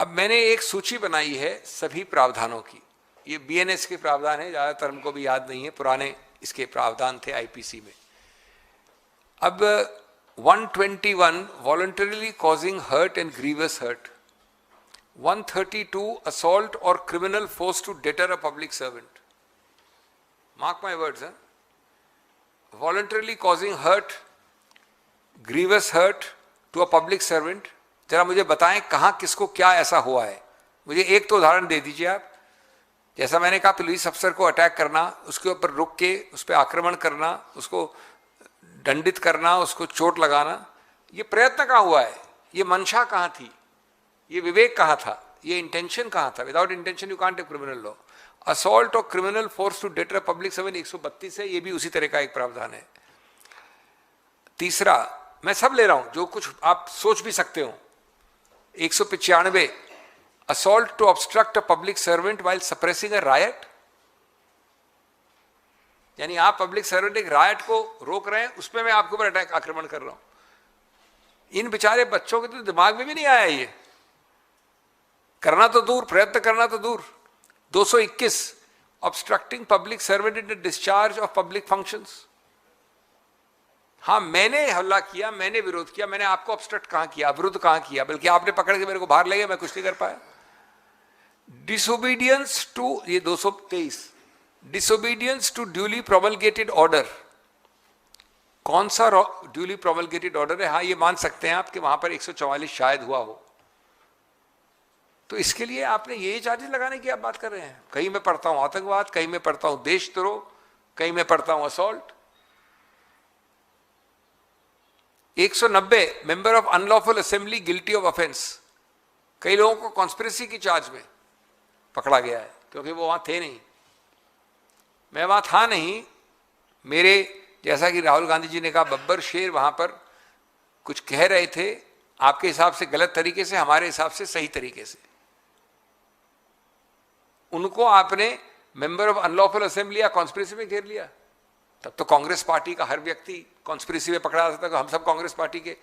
अब मैंने एक सूची बनाई है सभी प्रावधानों की। ये बीएनएस के प्रावधान है, ज्यादातर हमको भी याद नहीं है, पुराने इसके प्रावधान थे आईपीसी में। अब 121 voluntarily causing hurt and grievous hurt, 132 assault or criminal force to deter a public servant. Mark my words, huh? Voluntarily causing hurt, grievous hurt to a public servant. जरा मुझे बताएं कहाँ किसको क्या ऐसा हुआ है, मुझे एक तो उदाहरण दे दीजिए आप। जैसा मैंने कहा पुलिस अफसर को अटैक करना, उसके ऊपर रुक के उस पर आक्रमण करना, उसको दंडित करना, उसको चोट लगाना, ये प्रयत्न कहाँ हुआ है, ये मंशा कहाँ थी, ये विवेक कहाँ था, ये इंटेंशन कहाँ था। Without intention you can't have criminal law. Assault और criminal force to deter public servant 132 है, ये भी उसी तरह का एक प्रावधान है। तीसरा, मैं सब ले रहा हूं जो कुछ आप सोच भी सकते हो। 195 assault to obstruct a public servant while suppressing a riot, यानी आप पब्लिक सर्वेंट एक रायट को रोक रहे हैं, उसमें मैं आपके ऊपर अटैक आक्रमण कर रहा हूं। इन बेचारे बच्चों के तो दिमाग में भी नहीं आया ये, करना तो दूर, प्रयत्न करना तो दूर। 221 obstructing public servant in the discharge of public functions. हाँ, मैंने हमला किया, मैंने विरोध किया, मैंने आपको ऑब्स्ट्रक्ट कहां किया, विरोध कहां किया, बल्कि आपने पकड़ के मेरे को बाहर ले गया, मैं कुछ नहीं कर पाया। डिसोबीडियंस टू, ये 223 disobedience to duly promulgated order. कौन सा ड्यूली प्रोमलगेटेड ऑर्डर है? हाँ, ये मान सकते हैं आप कि वहां पर 144 शायद हुआ हो, तो इसके लिए आपने ये चार्जेस लगाने की आप बात कर रहे हैं। कहीं मैं पढ़ता हूं आतंकवाद, कहीं मैं पढ़ता हूं देशद्रोह, कहीं मैं पढ़ता हूं assault. 190 member of unlawful assembly guilty of offence. कई लोगों को कॉन्स्पिरेसी की चार्ज में पकड़ा गया है क्योंकि वो वहां थे नहीं। मैं वहां था नहीं, मेरे जैसा कि राहुल गांधी जी ने कहा, बब्बर शेर वहां पर कुछ कह रहे थे, आपके हिसाब से गलत तरीके से, हमारे हिसाब से सही तरीके से। उनको आपने मेंबर ऑफ अनलॉफुल असेंबली या कॉन्स्पिरेसी में घेर लिया। तब तो कांग्रेस पार्टी का हर व्यक्ति कॉन्स्पिरेसी में पकड़ा जाता था। हम सब कांग्रेस पार्टी के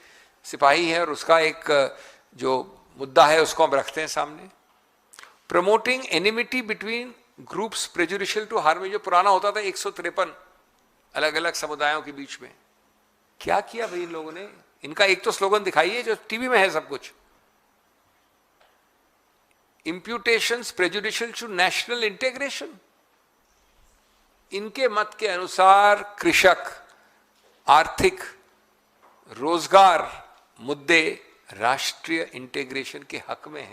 सिपाही हैं और उसका एक जो मुद्दा है उसको हम रखते हैं सामने। Promoting enmity between groups prejudicial to harm, जो पुराना होता था 153 अलग अलग समुदायों के बीच में। क्या किया भाई इन लोगों ने? इनका एक तो स्लोगन दिखाइए जो टीवी में है सब कुछ। Imputations prejudicial to national integration। इनके मत के अनुसार कृषक, आर्थिक, रोजगार मुद्दे राष्ट्रीय इंटीग्रेशन के हक में हैं।